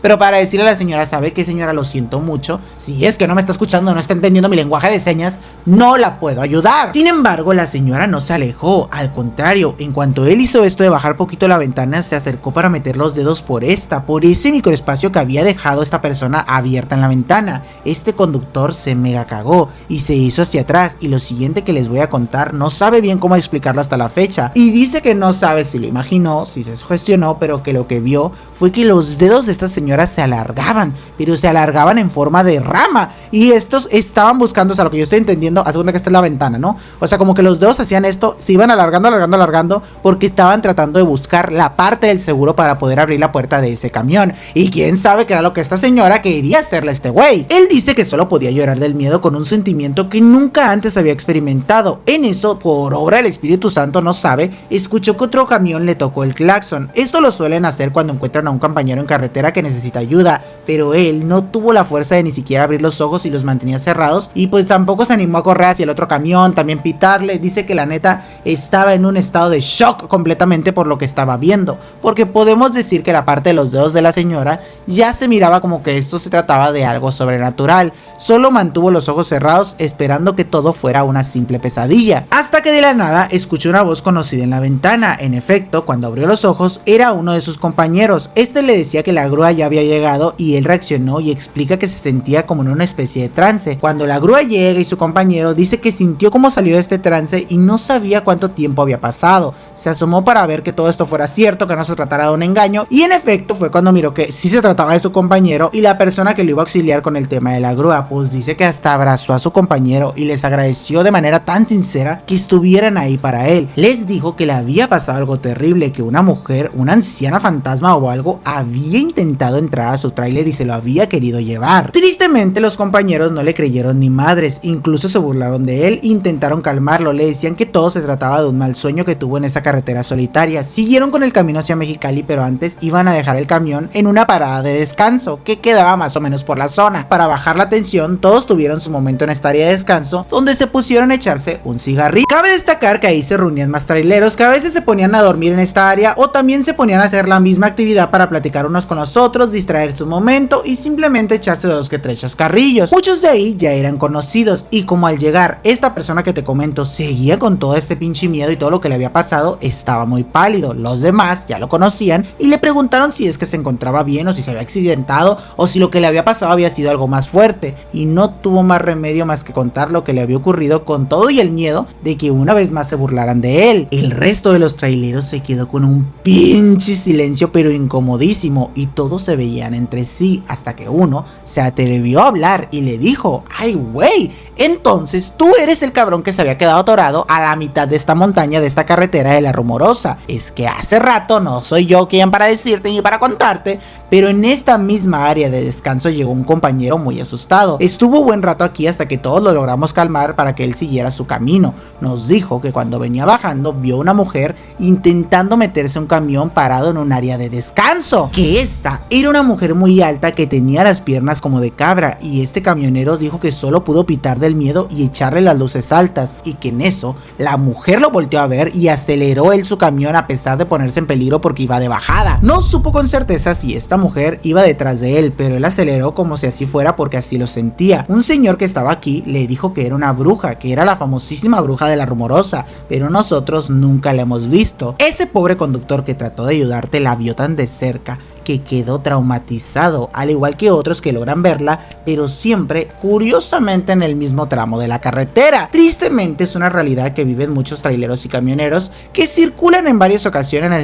pero para decirle a la señora: sabe que señora, lo siento mucho, si es que no me está escuchando, no está entendiendo mi lenguaje de señas, no la puedo ayudar. Sin embargo, la señora no se alejó, al contrario, en cuanto él hizo esto de bajar poquito la ventana, se acercó para meter los dedos por ese microespacio que había dejado esta persona abierta en la ventana. Este conductor se mega cagó y se hizo hacia atrás, y lo siguiente que les voy a contar no sabe bien cómo explicarlo hasta la fecha, y dice que no sabe si lo imaginó, si se sugestionó, pero que lo que vio fue que los dedos de esta señora se alargaban, pero se alargaban en forma de rama, y estos estaban buscando, o sea, lo que yo estoy entendiendo, a segunda que esta es la ventana, ¿no? O sea, como que los dedos hacían esto, se iban alargando, porque estaban tratando de buscar la parte del seguro para poder abrir la puerta de ese camión, y quién sabe qué era lo que esta señora quería hacerle a este güey. Él dice que solo podía llorar del miedo con un sentimiento que nunca antes había experimentado. En eso, por obra del Espíritu Santo, no sabe, escuchó que otro camión le tocó el claxon. Esto lo suelen hacer cuando encuentran a un compañero en carretera que necesita ayuda, pero él no tuvo la fuerza de ni siquiera abrir los ojos y los mantenía cerrados, y pues tampoco se animó a correr hacia el otro camión, también pitarle. Dice que la neta estaba en un estado de shock completamente por lo que estaba viendo, porque podemos decir que la parte de los dedos de la señora ya se miraba como que esto se trataba de algo sobrenatural. Solo mantuvo los ojos cerrados esperando que todo fuera una simple pesadilla, hasta que de la nada escuchó una voz conocida en la ventana. En efecto, cuando abrió los ojos era uno de sus compañeros. Este le decía que la grúa ya había llegado y él reaccionó y explica que se sentía como en una especie de trance. Cuando la grúa llega y su compañero dice que sintió cómo salió de este trance y no sabía cuánto tiempo había pasado. Se asomó para ver que todo esto fuera cierto, que no se tratara de un engaño, y en efecto fue cuando miró que sí se trataba de su compañero y la persona que lo iba a auxiliar con el tema de la grúa. Pues dice que hasta abrazó a su compañero y les agradeció de manera tan sincera que estuvieran ahí para él. Les dijo que le había pasado algo terrible, que una mujer, una anciana fantasma o algo, había intentado entrar a su tráiler y se lo había querido llevar. Tristemente los compañeros no le creyeron ni madres, incluso se burlaron de él e intentaron calmarlo. Le decían que todo se trataba de un mal sueño que tuvo en esa carretera solitaria. Siguieron con el camino hacia Mexicali, pero antes iban a dejar el camión en una parada de descanso que quedaba más o menos por la zona. Para bajar la tensión, todos tuvieron su momento en esta área de descanso, donde se pusieron a echarse un cigarrillo. Cabe destacar que ahí se reunían más traileros que a veces se ponían a dormir en esta área o también se ponían a hacer la misma actividad para platicar unos con los otros, distraerse un momento y simplemente echarse dos que tres chascarrillos. Muchos de ahí ya eran conocidos y como al llegar esta persona que te comento seguía con todo este pinche miedo y todo lo que le había pasado, estaba muy pálido. Los demás ya lo conocían y le preguntaron si es que se encontraba bien o si se había accidentado o si lo que le había pasado había sido algo más fuerte, y no tuvo más remedio más que contar lo que le había ocurrido, con todo y el miedo de que una vez más se burlaran de él. El resto de los traileros se quedó con un pinche silencio pero incomodísimo y todos se veían entre sí hasta que uno se atrevió a hablar y le dijo: ay güey, entonces tú eres el cabrón que se había quedado atorado a la mitad de esta montaña, de esta carretera de la Rumorosa. Es que hace rato no soy yo quien para decirte ni para contarte, pero en esta misma área de descanso llegó un compañero muy asustado. Estuvo buen rato aquí hasta que todos lo logramos calmar para que él siguiera su camino. Nos dijo que cuando venía bajando vio una mujer intentando meterse a un camión parado en un área de descanso, que esta era una mujer muy alta que tenía las piernas como de cabra, y este camionero dijo que solo pudo pitar del miedo y echarle las luces altas, y que en eso la mujer lo volteó a ver y aceleró él su camión a pesar de ponerse en peligro porque iba de bajada. No supo con certeza si esta mujer iba detrás de él, pero él aceleró como si así fuera porque así lo sentía. Un señor que estaba aquí le dijo que era una bruja, que era la famosísima bruja de la Rumorosa, pero nosotros nunca la hemos visto. Ese pobre conductor que trató de ayudarte la vio tan de cerca que quedó traumatizado, al igual que otros que logran verla, pero siempre, curiosamente, en el mismo tramo de la carretera. Tristemente es una realidad que viven muchos traileros y camioneros que circulan en varias ocasiones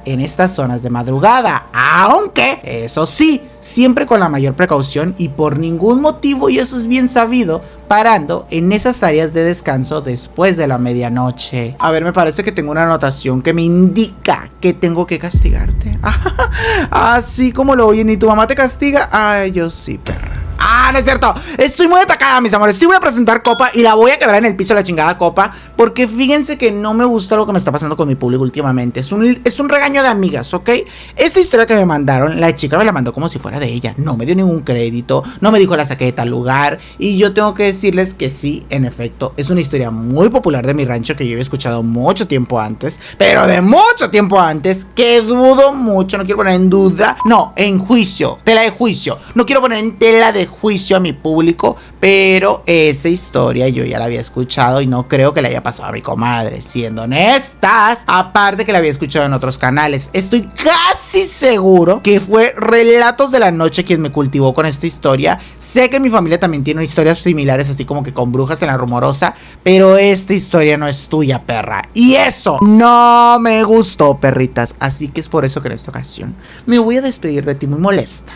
en estas zonas de madrugada, aunque eso sí, siempre con la mayor precaución y por ningún motivo, y eso es bien sabido, parando en esas áreas de descanso después de la medianoche. A ver, me parece que tengo una anotación que me indica que tengo que castigarte. Así como lo oyen, ¿y tu mamá te castiga? Ay, yo sí, perra. Ah, no es cierto, estoy muy atacada, mis amores. Sí voy a presentar copa y la voy a quebrar en el piso la chingada copa, porque fíjense que no me gusta lo que me está pasando con mi público últimamente. Es un regaño de amigas, ¿ok? Esta historia que me mandaron, la chica me la mandó como si fuera de ella. No me dio ningún crédito, no me dijo la saqué de tal lugar, y yo tengo que decirles que sí, en efecto, es una historia muy popular de mi rancho que yo había escuchado mucho tiempo antes, pero de mucho tiempo antes, que dudo mucho, no quiero poner en duda, no, en juicio, tela de juicio, no quiero poner en tela de juicio a mi público, pero esa historia yo ya la había escuchado y no creo que le haya pasado a mi comadre, siendo honestas, aparte que la había escuchado en otros canales. Estoy casi seguro que fue Relatos de la Noche quien me cultivó con esta historia. Sé que mi familia también tiene historias similares, así como que con brujas en la Rumorosa, pero esta historia no es tuya, perra, y eso no me gustó, perritas, así que es por eso que en esta ocasión me voy a despedir de ti muy molesta.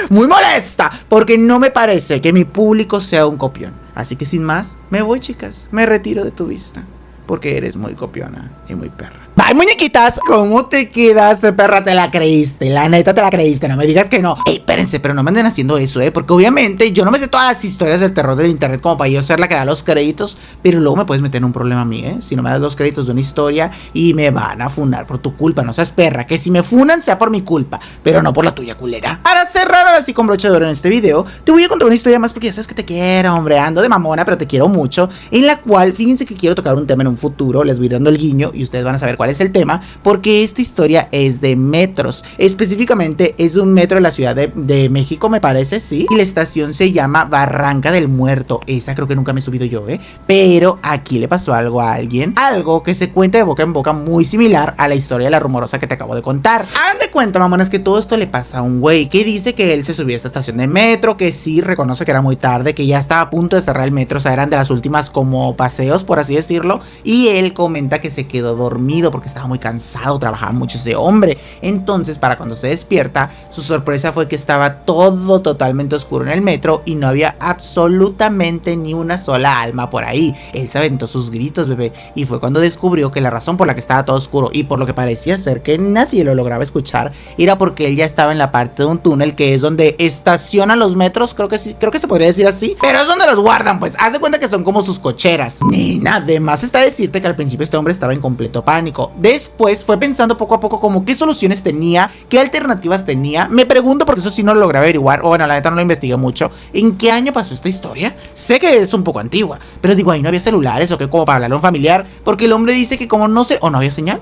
Muy molesta, porque no me parece que mi público sea un copión. Así que sin más, me voy, chicas. Me retiro de tu vista, porque eres muy copiona y muy perra. Bye, muñequitas. ¿Cómo te quedaste, perra? ¿Te la creíste? La neta te la creíste, no me digas que no. Ey, espérense, pero no me anden haciendo eso, porque obviamente yo no me sé todas las historias del terror del internet como para yo ser la que da los créditos, pero luego me puedes meter en un problema a mí, si no me das los créditos de una historia y me van a funar por tu culpa. No seas perra, que si me funan sea por mi culpa, pero no por la tuya, culera. Para cerrar ahora sí con broche de oro en este video, te voy a contar una historia más porque ya sabes que te quiero, hombre, ando de mamona, pero te quiero mucho, en la cual, fíjense que quiero tocar un tema en un futuro, les voy dando el guiño y ustedes van a saber cuál cuál es el tema, porque esta historia es de metros, específicamente es de un metro de la Ciudad de México, me parece, sí, y la estación se llama Barranca del Muerto. Esa creo que nunca me he subido yo, pero aquí le pasó algo a alguien, algo que se cuenta de boca en boca muy similar a la historia de la rumorosa que te acabo de contar. Hagan de cuenta, mamonas, que todo esto le pasa a un güey que dice que él se subió a esta estación de metro, que sí reconoce que era muy tarde, que ya estaba a punto de cerrar el metro, o sea, eran de las últimas como paseos, por así decirlo, y él comenta que se quedó dormido porque estaba muy cansado, trabajaba mucho ese hombre. Entonces, para cuando se despierta, su sorpresa fue que estaba todo totalmente oscuro en el metro y no había absolutamente ni una sola alma por ahí. Él se aventó sus gritos, bebé, y fue cuando descubrió que la razón por la que estaba todo oscuro y por lo que parecía ser que nadie lo lograba escuchar era porque él ya estaba en la parte de un túnel que es donde estacionan los metros, creo que sí, creo que se podría decir así, pero es donde los guardan, pues haz de cuenta que son como sus cocheras. Nena, además está decirte que al principio este hombre estaba en completo pánico. Después fue pensando poco a poco como qué soluciones tenía, qué alternativas tenía. Me pregunto, porque eso sí no lo logré averiguar, o bueno, la neta no lo investigué mucho, ¿en qué año pasó esta historia? Sé que es un poco antigua, pero digo, ahí no había celulares o qué, como para hablarle a un familiar, porque el hombre dice que como no sé, o no había señal.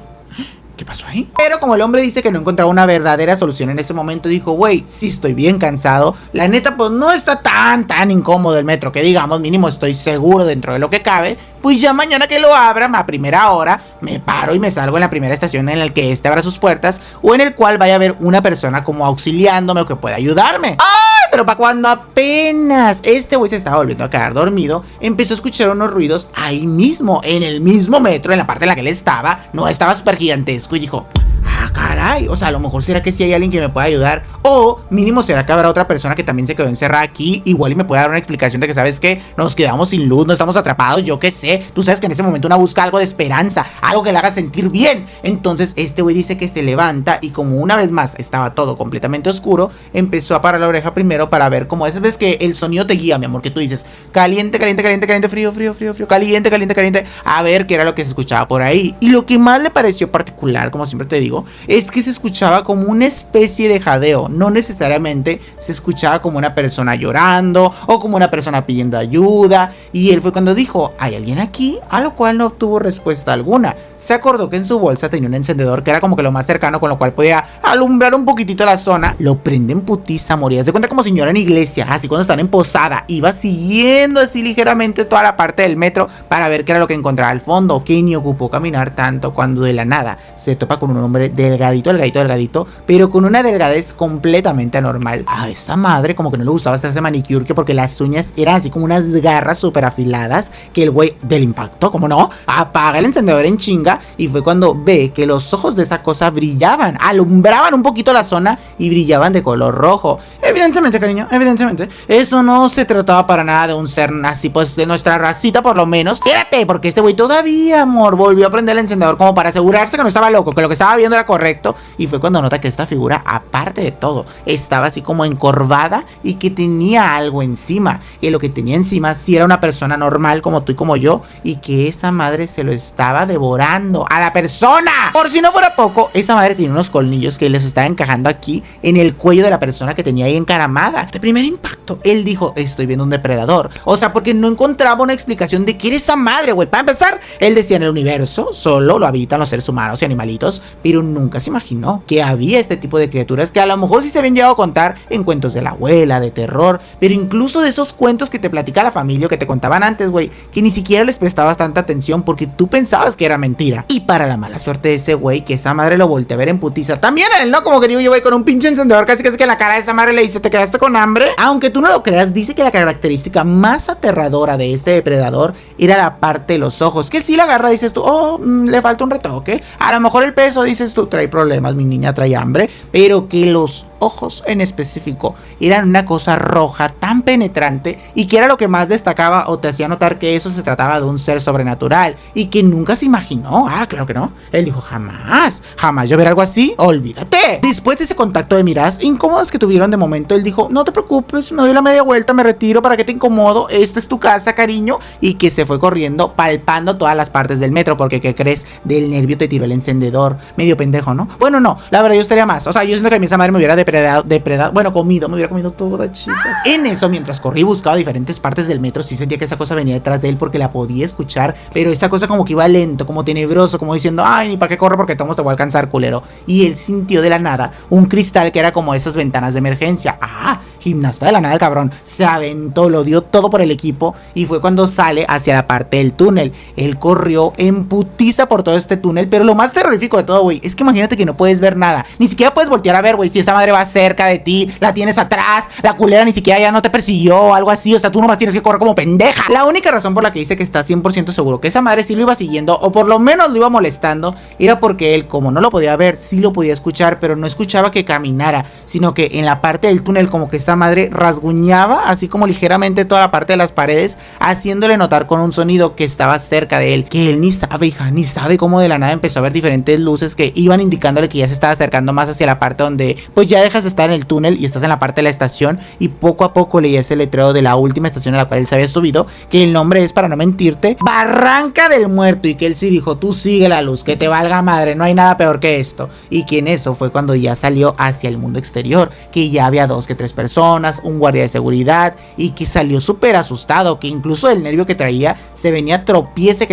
¿Qué pasó ahí? Pero como el hombre dice que no encontraba una verdadera solución en ese momento, dijo, güey, sí estoy bien cansado, la neta pues no está tan incómodo el metro, que digamos, mínimo estoy seguro dentro de lo que cabe, pues ya mañana que lo abran a primera hora, me paro y me salgo en la primera estación en la que este abra sus puertas, o en el cual vaya a haber una persona como auxiliándome o que pueda ayudarme. ¡Ay! Pero para cuando apenas este güey se estaba volviendo a quedar dormido, empezó a escuchar unos ruidos ahí mismo, en el mismo metro, en la parte en la que él estaba, no estaba súper gigantesco, y dijo, ah, caray, o sea, a lo mejor será que sí hay alguien que me pueda ayudar, o mínimo será que habrá otra persona que también se quedó encerrada aquí, igual y me puede dar una explicación de que, ¿sabes qué? Nos quedamos sin luz, no estamos atrapados, yo qué sé. Tú sabes que en ese momento una busca algo de esperanza, algo que le haga sentir bien. Entonces este güey dice que se levanta y como una vez más estaba todo completamente oscuro, empezó a parar la oreja primero para ver cómo es. Ves que el sonido te guía, mi amor, que tú dices caliente, caliente, caliente, caliente, frío, frío, frío, frío, caliente, caliente, caliente, a ver qué era lo que se escuchaba por ahí. Y lo que más le pareció particular, como siempre te digo, es que se escuchaba como una especie de jadeo, no necesariamente se escuchaba como una persona llorando o como una persona pidiendo ayuda, y él fue cuando dijo, ¿hay alguien aquí? A lo cual no obtuvo respuesta alguna. Se acordó que en su bolsa tenía un encendedor que era como que lo más cercano con lo cual podía alumbrar un poquitito la zona, lo prende en putiza, moría, se cuenta como señora en iglesia, así cuando están en posada, iba siguiendo así ligeramente toda la parte del metro para ver qué era lo que encontraba al fondo, que ni ocupó caminar tanto cuando de la nada se topa con un hombre delgadito, delgadito, pero con una delgadez completamente anormal. A esa madre como que no le gustaba hacerse manicure, que porque las uñas eran así como unas garras súper afiladas, que el güey del impacto, como no, apaga el encendedor en chinga, y fue cuando ve que los ojos de esa cosa brillaban, alumbraban un poquito la zona y brillaban de color rojo. Evidentemente, cariño, evidentemente, eso no se trataba para nada de un ser así, pues de nuestra racita por lo menos. Espérate, porque este güey todavía, amor, volvió a prender el encendedor como para asegurarse que no estaba loco, que lo que estaba viendo era correcto, y fue cuando nota que esta figura, aparte de todo, estaba así como encorvada y que tenía algo encima, que lo que tenía encima sí era una persona normal como tú y como yo, y que esa madre se lo estaba devorando a la persona. Por si no fuera poco, esa madre tenía unos colmillos que les estaba encajando aquí en el cuello de la persona que tenía ahí encaramada. De primer impacto, él dijo, estoy viendo un depredador, o sea, porque no encontraba una explicación de qué era esa madre, güey. Para empezar, él decía, en el universo solo lo habitan los seres humanos y animalitos, pero nunca se imaginó que había este tipo de criaturas que a lo mejor sí se habían llegado a contar en cuentos de la abuela, de terror, pero incluso de esos cuentos que te platica la familia o que te contaban antes, güey, que ni siquiera les prestabas tanta atención porque tú pensabas que era mentira. Y para la mala suerte de ese güey, que esa madre lo volteó a ver en putiza, también a él, ¿no? Como que digo yo, güey, con un pinche encendedor casi que en la cara de esa madre le dice, ¿te quedaste con hambre? Aunque tú no lo creas, dice que la característica más aterradora de este depredador era la parte de los ojos, que si la agarra dices tú, oh, le falta un retoque, a lo mejor el peso dices tú, trae problemas, mi niña trae hambre, pero que los ojos en específico eran una cosa roja tan penetrante y que era lo que más destacaba o te hacía notar que eso se trataba de un ser sobrenatural y que nunca se imaginó. Ah, claro que no. Él dijo, jamás yo ver algo así, olvídate. Después de ese contacto de miradas incómodas que tuvieron de momento, él dijo, no te preocupes, me doy la media vuelta, me retiro, ¿para qué te incomodo? Esta es tu casa, cariño. Y que se fue corriendo palpando todas las partes del metro porque, ¿qué crees? Del nervio te tiró el encendedor. Medio pendejo, ¿no? Bueno, no, la verdad yo estaría más. O sea, yo siento que a mí esa madre me hubiera depredado, bueno, comido, me hubiera comido toda, chicas. En eso, mientras corrí y buscaba diferentes partes del metro, sí sentía que esa cosa venía detrás de él porque la podía escuchar, pero esa cosa como que iba lento, como tenebroso, como diciendo, ay, ni para qué corro porque todos te voy a alcanzar, culero. Y él sintió de la nada un cristal que era como esas ventanas de emergencia. Ah, gimnasta de la nada el cabrón, se aventó, lo dio todo por el equipo y fue cuando sale hacia la parte del túnel. Él corrió en putiza por todo este túnel, pero lo más terrorífico de todo, güey, es que imagínate que no puedes ver nada, ni siquiera puedes voltear a ver, güey, si esa madre va cerca de ti, la tienes atrás, la culera ni siquiera ya no te persiguió o algo así, o sea, tú nomás tienes que correr como pendeja. La única razón por la que dice que está 100% seguro que esa madre sí lo iba siguiendo, o por lo menos lo iba molestando, era porque él, como no lo podía ver, sí lo podía escuchar, pero no escuchaba que caminara, sino que en la parte del túnel como que esa madre rasguñaba, así como ligeramente toda la parte de las paredes, haciéndole notar con un sonido que estaba cerca de él, que él ni sabe, hija, ni sabe cómo de la nada empezó a ver diferentes luces que iban indicándole que ya se estaba acercando más hacia la parte donde, pues ya dejas de estar en el túnel y estás en la parte de la estación, y poco a poco leía ese letrero de la última estación a la cual él se había subido, que el nombre es, para no mentirte, Barranca del Muerto, y que él sí dijo, tú sigue la luz, que te valga madre, no hay nada peor que esto. Y que en eso fue cuando ya salió hacia el mundo exterior, que ya había 2 que 3 personas, un guardia de seguridad, y que salió súper asustado, que incluso el nervio que traía se venía tropiece,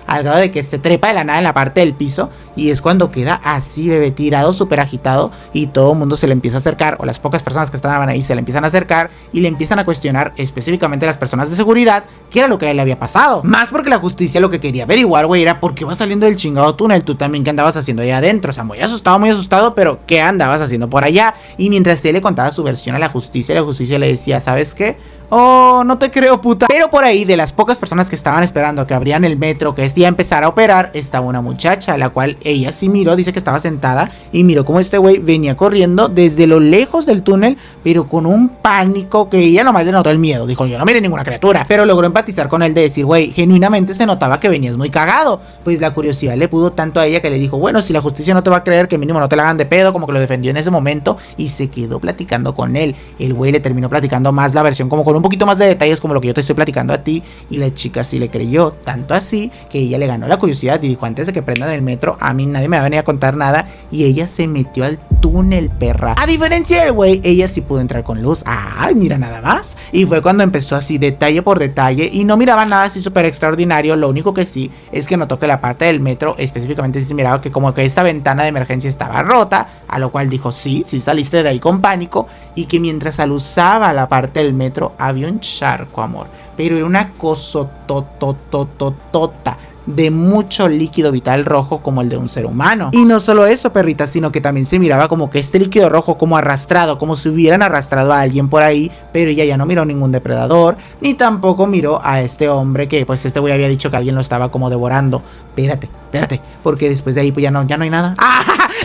al grado de que se trepa de la nada en la parte del piso, y es cuando queda así, bebé, tirado, súper agitado, y todo el mundo se le empieza a acercar, o las pocas personas que estaban ahí se le empiezan a acercar, y le empiezan a cuestionar, específicamente las personas de seguridad, qué era lo que a él le había pasado. Más porque la justicia lo que quería averiguar, güey, era por qué vas saliendo del chingado túnel, tú también, qué andabas haciendo allá adentro. O sea, muy asustado, pero qué andabas haciendo por allá. Y mientras él le contaba su versión a la justicia le decía, ¿sabes qué? Oh, no te creo, puta. Pero por ahí, de las pocas personas que estaban esperando a que abrieran el metro, que este día empezara a operar, estaba una muchacha, la cual ella sí miró, dice que estaba sentada, y miró como este güey venía corriendo desde lo lejos del túnel, pero con un pánico que ella nomás le notó el miedo. Dijo, yo no miré ninguna criatura, pero logró empatizar con él de decir, güey, genuinamente se notaba que venías muy cagado. Pues la curiosidad le pudo tanto a ella que le dijo, bueno, si la justicia no te va a creer, que mínimo no te la hagan de pedo, como que lo defendió en ese momento, y se quedó platicando con él. El güey le terminó platicando más la versión, como con un poquito más de detalles, como lo que yo te estoy platicando a ti, y la chica sí le creyó, tanto así que ella le ganó la curiosidad y dijo, antes de que prendan el metro, a mí nadie me va a venir a contar nada, y ella se metió al túnel, perra. A diferencia del güey, ella sí pudo entrar con luz. Ay, mira nada más. Y fue cuando empezó así detalle por detalle, y no miraba nada así súper extraordinario. Lo único que sí es que notó que la parte del metro, específicamente, sí se miraba que como que esa ventana de emergencia estaba rota, a lo cual dijo, sí saliste de ahí con pánico, y que mientras alusaba la parte del metro había un charco, amor, pero era una cosa totototota de mucho líquido vital rojo, como el de un ser humano. Y no solo eso, perrita, sino que también se miraba como que este líquido rojo como arrastrado, como si hubieran arrastrado a alguien por ahí, pero ella ya no miró ningún depredador, ni tampoco miró a este hombre que pues este güey había dicho que alguien lo estaba como devorando. Espérate, porque después de ahí pues ya no hay nada. ¡Ah!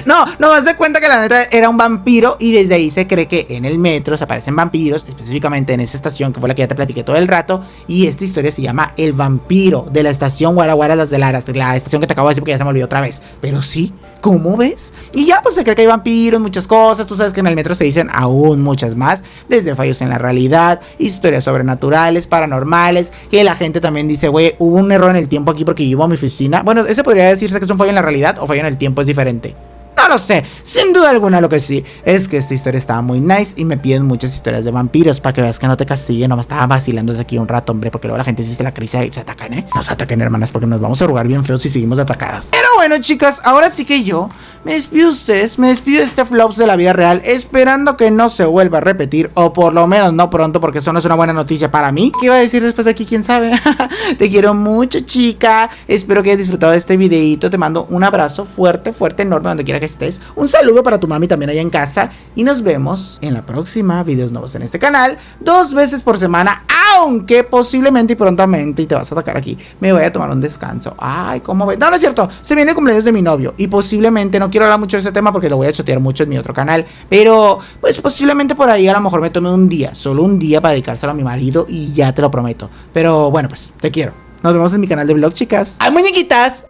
No vas de cuenta que la neta era un vampiro, y desde ahí se cree que en el metro se aparecen vampiros, específicamente en esa estación que fue la que ya te platiqué todo el rato, y esta historia se llama El Vampiro de la estación Guara Guara Las de Laras, la estación que te acabo de decir porque ya se me olvidó otra vez, pero sí, ¿cómo ves? Y ya pues se cree que hay vampiros, muchas cosas, tú sabes que en el metro se dicen aún muchas más, desde fallos en la realidad, historias sobrenaturales, paranormales, que la gente también dice, güey, hubo un error en el tiempo aquí porque yo iba a mi oficina. Bueno, ese podría decirse que es un fallo en la realidad o fallo en el tiempo, es diferente. No lo sé, sin duda alguna lo que sí es que esta historia estaba muy nice, y me piden muchas historias de vampiros para que veas que no te castiguen. Nomás estaba vacilando de aquí un rato, hombre, porque luego la gente hiciste la crisis y se atacan, ¿eh? No se ataquen, hermanas, porque nos vamos a arrugar bien feos si seguimos atacadas. Pero bueno, chicas, ahora sí que yo me despido de ustedes, me despido de este flops de la vida real, esperando que no se vuelva a repetir, o por lo menos no pronto, porque eso no es una buena noticia para mí. ¿Qué iba a decir después de aquí? ¿Quién sabe? Te quiero mucho, chica, espero que hayas disfrutado de este videito, te mando un abrazo fuerte, enorme, donde quiera que estés. Un saludo para tu mami también allá en casa, y nos vemos en la próxima. Videos nuevos en este canal 2 veces por semana, aunque posiblemente y prontamente, y te vas a atacar aquí, me voy a tomar un descanso. Ay, ¿cómo ves? No es cierto, se viene el cumpleaños de mi novio, y posiblemente, no quiero hablar mucho de ese tema porque lo voy a chotear mucho en mi otro canal, pero pues posiblemente por ahí a lo mejor me tome un día, solo un día, para dedicárselo a mi marido, y ya te lo prometo. Pero bueno, pues te quiero. Nos vemos en mi canal de vlog, chicas. ¡Ay, muñequitas!